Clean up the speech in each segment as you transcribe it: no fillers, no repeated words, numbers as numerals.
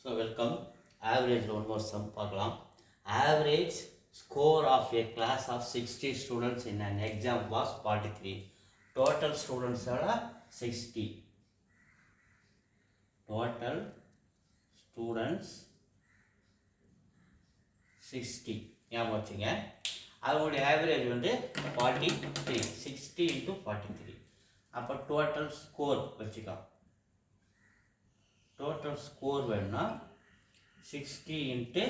So welcome. Average one more sum பார்க்கலாம். Average score of a class of 60 students in an exam was 43. Total students are 60. Total students 60. ஞாபகம் வச்சுங்க. அவங்களுடைய average வந்து 43. 60 into 43. அப்போ total score வச்சுக்கலாம். Total score வேணும்னா 60 into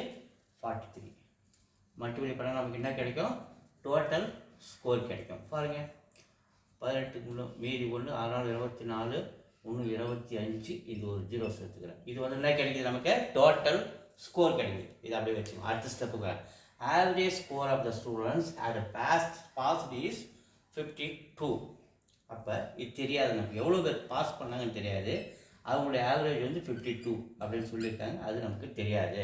43 multiply பண்ணால் நமக்கு என்ன கிடைக்கும்? டோட்டல் ஸ்கோர் கிடைக்கும். பாருங்கள், 18 மீதி 1 6 24 1 25 இது ஒரு 0 சேர்த்துக்கிறேன். இது வந்து என்ன கிடைக்குது? நமக்கு டோட்டல் ஸ்கோர் கிடைக்குது. இது அப்படியே வச்சுக்கோங்க. அடுத்த ஸ்டெப்புக்கு average score of the students at passed is 52. அப்போ இது தெரியாது, நமக்கு எவ்வளோ பேர் பாஸ் பண்ணாங்கன்னு தெரியாது. அவங்களுடைய ஆவரேஜ் வந்து 52 அப்படின்னு சொல்லியிருக்காங்க, அது நமக்கு தெரியாது.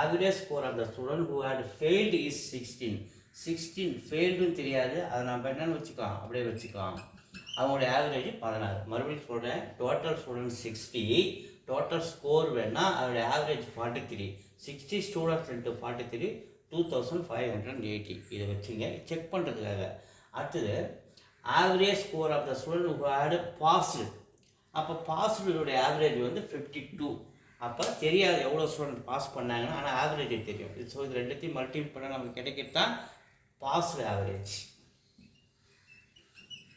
Average score of the student who had failed is 16. 16 ஃபெயில்டுன்னு தெரியாது, அதை நம்ம என்னென்னு வச்சுக்கலாம், அப்படியே வச்சுக்கலாம். அவங்களுடைய ஆவரேஜ் 16. மறுபடியும் சொல்கிறேன், டோட்டல் ஸ்டூடெண்ட் 60, டோட்டல் ஸ்கோர் வேணால் அதோடைய ஆவரேஜ் 43. 60 students into 43 2580. இதை வச்சுங்க செக் பண்ணுறதுக்காக. அடுத்தது average score of the student who had passed. அப்போ பாஸ்டுடைய ஆவரேஜ் வந்து 52. அப்போ தெரியாது எவ்வளோ ஸ்டூடெண்ட் பாஸ் பண்ணாங்கன்னா, ஆனால் ஆவரேஜ் தெரியும். ஸோ இது ரெண்டுத்தையும் மல்டிபிள் பண்ணால் நமக்கு கிடைக்கிறது தான் பாஸ்டு ஆவரேஜ்.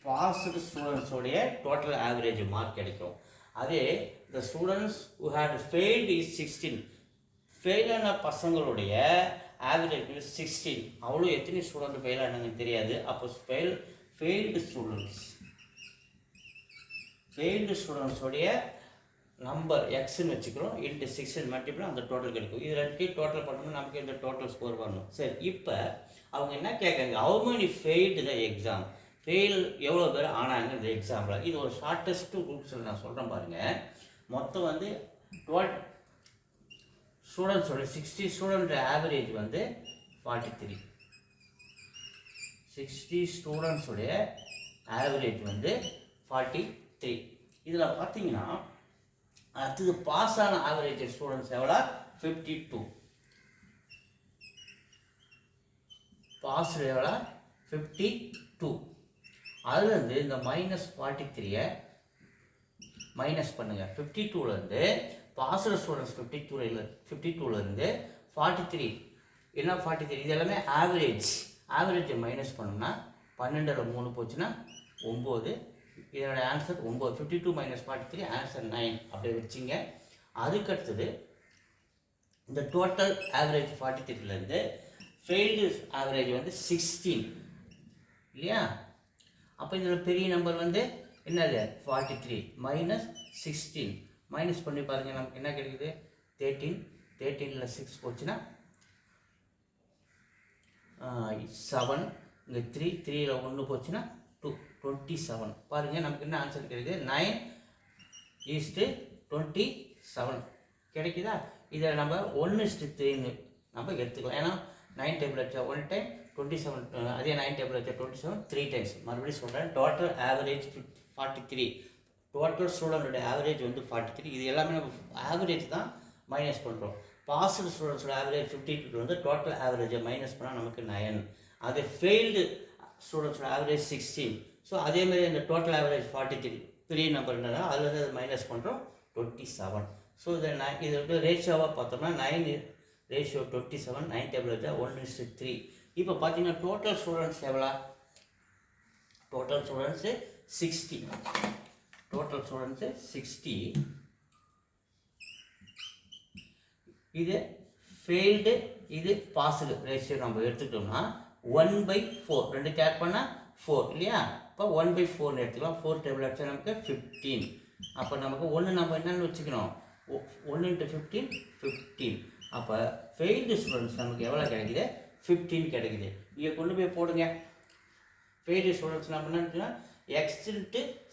பாஸ்டு ஸ்டூடெண்ட்ஸோடைய டோட்டல் ஆவரேஜ் மார்க் கிடைக்கும். அதே the students who had failed is 16. ஃபெயிலான பசங்களுடைய ஆவரேஜ் 16. அவ்வளோ எத்தனை ஸ்டூடெண்ட் ஃபெயில் ஆனாங்கன்னு தெரியாது. அப்போ ஃபெயில்டு ஸ்டூடெண்ட்ஸோடைய நம்பர் எக்ஸ்ன்னு வச்சுக்கிறோம், இன்ட்டு 6 மல்டிபிள் அந்த டோட்டல் கிடைக்கும். இது ரெண்டையும் டோட்டல் பண்ணணும், நமக்கு இந்த டோட்டல் ஸ்கோர் பண்ணணும். சரி, இப்போ அவங்க என்ன கேட்குறாங்க? How many failed the exam. Fail எவ்வளோ பேர் ஆனாங்க இந்த எக்ஸாமில். இது ஒரு ஷார்ட்டஸ்ட் ரூட்ஸ் நான் சொல்கிறேன் பாருங்கள். மொத்தம் வந்து ஸ்டூடெண்ட்ஸோட 60 ஸ்டூடெண்ட் ஆவரேஜ் வந்து 43. 60 ஸ்டூடெண்ட்ஸோடைய ஆவரேஜ் வந்து 43. இதில் பார்த்தீங்கன்னா அடுத்தது பாஸ் ஆன ஆவரேஜ் ஸ்டூடெண்ட்ஸ் எவ்வளோ? 52. பாஸ் எவ்வளோ? 52. அதுலேருந்து இந்த -43 மைனஸ் பண்ணுங்கள். 52லேருந்து பாஸ்டு ஸ்டூடெண்ட்ஸ் 52லேருந்து 43 என்ன 43? இது எல்லாமே ஆவரேஜை மைனஸ் பண்ணோம்னா 12ல் 3 போச்சுன்னா 9. இதோட ஆன்சர் 9. 52 - 43 ஆன்சர் 9. அப்படியே வச்சுங்க. அதுக்கடுத்தது இந்த டோட்டல் ஆவரேஜ் 43லேருந்து ஃபெயில்டு ஆவரேஜ் வந்து 16 இல்லையா? அப்போ இதில் பெரிய நம்பர் வந்து என்னது? 43 - 16 மைனஸ் பண்ணி பாருங்கள், நமக்கு என்ன கிடைக்குது? 13. 13ல் 6 போச்சுன்னா 7. இங்கே 3ல் 1 போச்சுன்னா 27. பாருங்கள், நமக்கு என்ன ஆன்சர் கிடைக்குது? 9:27 கிடைக்குதா? இதை நம்ம 1:3 நம்ம எடுத்துக்கலாம். ஏன்னா 9 டேபிள் வச்சா 1 டைம், 27 அதே 9 டேபிள் வச்சா 27 3 டைம்ஸ். மறுபடியும் சொல்கிறேன், டோட்டல் ஆவரேஜ் 43. டோட்டல் ஸ்டூடெண்டோட ஆவரேஜ் வந்து 43. இது எல்லாமே நம்ம ஆவரேஜ் தான் மைனஸ் பண்ணுறோம். பாஸ்டு ஸ்டூடெண்ட்ஸோட ஆவரேஜ் 52 வந்து டோட்டல் ஆவரேஜை மைனஸ் பண்ணால் நமக்கு 9. அது ஃபெயில்டு ஸ்டூடெண்ட்ஸோட ஆவரேஜ் 16. ஸோ அதேமாதிரி இந்த டோட்டல் ஆவரேஜ் 43 பெரிய நம்பர்னால அதில் வந்து அதை மைனஸ் பண்ணுறோம் 27. ஸோ இதை இது வந்து ரேஷியோவாக பார்த்தோம்னா 9:27 9 டேபிள் வச்சா 1:3. இப்போ பார்த்தீங்கன்னா டோட்டல் ஸ்டூடெண்ட்ஸ் எவ்வளோ? Total students 60. Total students 60. இது ஃபெயில்டு, இது பாஸ்டு ரேஷியோ நம்ம எடுத்துக்கிட்டோம்னா 1/4. ரெண்டு ஆட் பண்ணால் 4 இல்லையா? இப்போ 1/4 எடுத்துக்கலாம். 4 டேபிள் அடிச்சா நமக்கு 15. அப்போ நமக்கு 1 நம்ம என்னென்னு வச்சுக்கணும்? 1 × 15 15. அப்போ ஃபெயில்டு ஸ்டூடெண்ட்ஸ் நமக்கு எவ்வளோ கிடைக்குது? 15 கிடைக்குது. இங்கே கொண்டு போய் போடுங்க. ஃபெயில்டு ஸ்டூடெண்ட்ஸ் நம்ம என்னன்னா x ×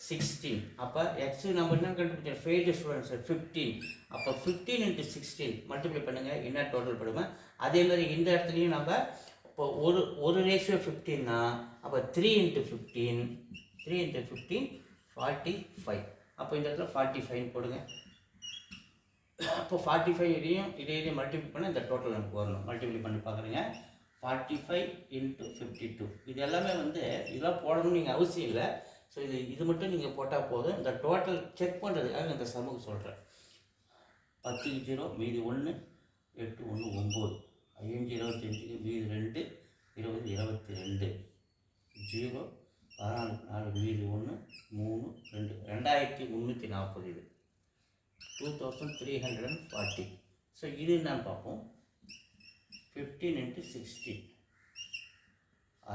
16. அப்போ எக்ஸ் நம்ம என்ன கண்டுபிடிச்சோம்? Failed students 15. அப்போ 15 × 16 மல்டிப்ளை பண்ணுங்கள், என்ன டோட்டல் பண்ணுவேன். அதேமாதிரி இந்த இடத்துலையும் நம்ம இப்போ ஒரு ரேஷியோ 15னா அப்போ 3 × 15 45. அப்போ இந்த இடத்துல 45 போடுங்க. அப்போ 45 இதையும் மல்டிப்ளை பண்ண இந்த டோட்டல் எனக்கு வரணும். மல்டிப்ளை பண்ணி பார்க்குறீங்க. 45 × 52 இது எல்லாமே வந்து இதெல்லாம் போடணும்னு நீங்கள் அவசியம் இல்லை. ஸோ இது மட்டும் நீங்கள் போட்டால் போதும். இந்த டோட்டல் செக் பண்ணுறதுக்காக இந்த சமூகம் சொல்கிறேன். 10 0 மீதி 1 8 1 9 5 25 மீதி 2 20 22 0 14 4 மீதி 1 3 2 2340 இது 2340. ஸோ இது என்னன்னு பார்ப்போம். 15 × 60 6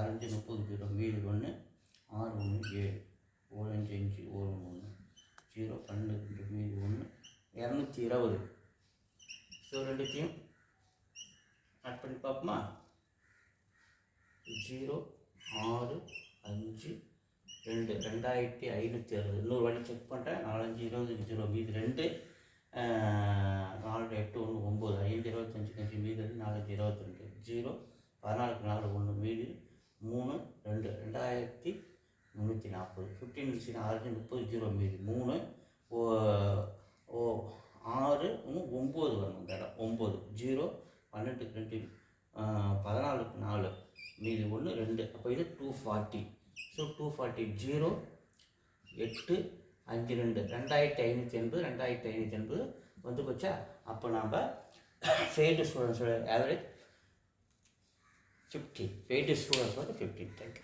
5 30 0 மீதி 1 6 1 7 1 5 5 1 1 0 12 மீதி 1 220. ஸோ ரெண்டுத்தையும் ஆட் பண்ணி பார்ப்போமா. 0 6 5 2 2560. இன்னொரு வாட்டி செக் பண்ணுறேன். 4 5 20 0 மீதி 2 4 8 1 9 5 25 5 மீதி 4 5 22 0 14 4 1 மீதி 3 2 2340. 15 6 30 0 மீதி 3 6 9 வரணும். இந்த இடம் 9 0 12 2 14 4 மீதி 1 2. அப்போ இது 240. ஸோ 240 0 8 5 2 2580 2580 வந்து போச்சா. அப்போ நாம் ஃபெயில்டு ஸ்டூடெண்ட்ஸோட ஆவரேஜ் 15. ஃபெயில்டு ஸ்டூடெண்ட்ஸோட 15. தேங்க்யூ.